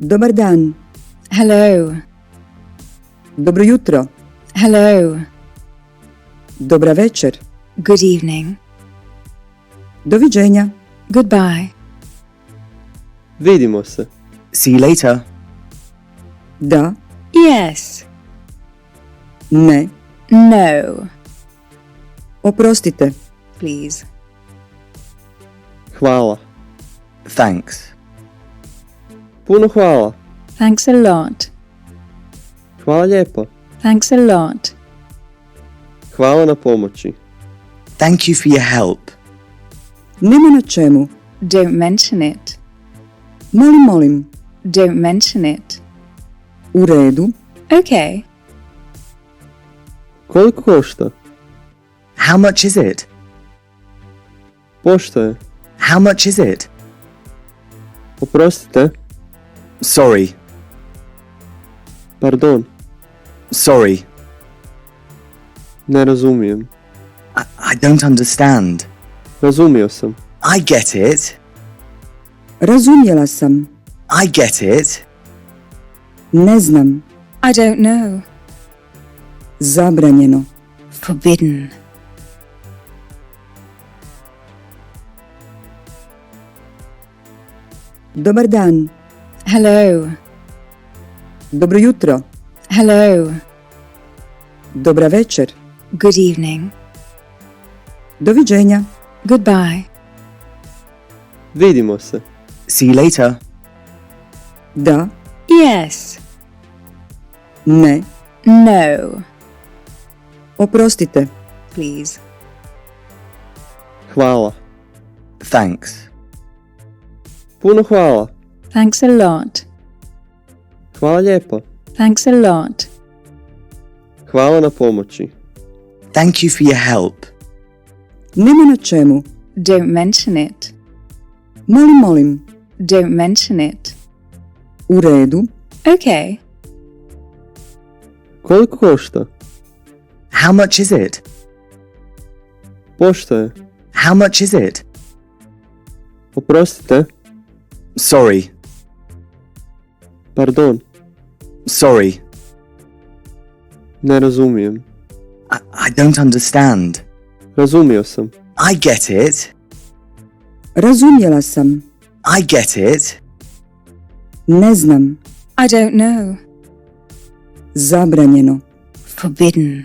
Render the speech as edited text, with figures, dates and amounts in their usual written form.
Dobar dan. Hello. Dobro jutro. Hello. Dobra večer. Good evening. Doviđenja. Goodbye. Vidimo se. See you later. Da. Yes. Ne. No. Oprostite. Please. Hvala. Thanks. Puno hvala. Thanks a lot. Hvala lijepo. Thanks a lot. Hvala na pomoći. Thank you for your help. Nema na čemu. Don't mention it. Molim. Don't mention it. U redu. Okay. Koliko košta? How much is it? Pošto je. How much is it? Oprostite. Sorry. Pardon. Sorry. Ne razumijem. I don't understand. Razumio sam. I get it. Razumjela sam. I get it. Ne znam. I don't know. Zabranjeno. Forbidden. Dobar dan. Hello. Dobro jutro. Hello. Dobra večer. Good evening. Doviđenja. Goodbye. Vidimo se. See you later. Da. Yes. Ne. No. Oprostite. Please. Hvala. Thanks. Puno hvala. Thanks a lot. Hvala lijepo. Thanks a lot. Hvala na pomoći. Thank you for your help. Nema na čemu. Don't mention it. Molim. Don't mention it. U redu. Okay. Koliko košta? How much is it? Pošto je. How much is it? Oprostite. Sorry. Pardon. Sorry. Ne razumijem. I don't understand. Razumio sam. I get it. Razumjela sam. I get it. Ne znam. I don't know. Zabranjeno. Forbidden.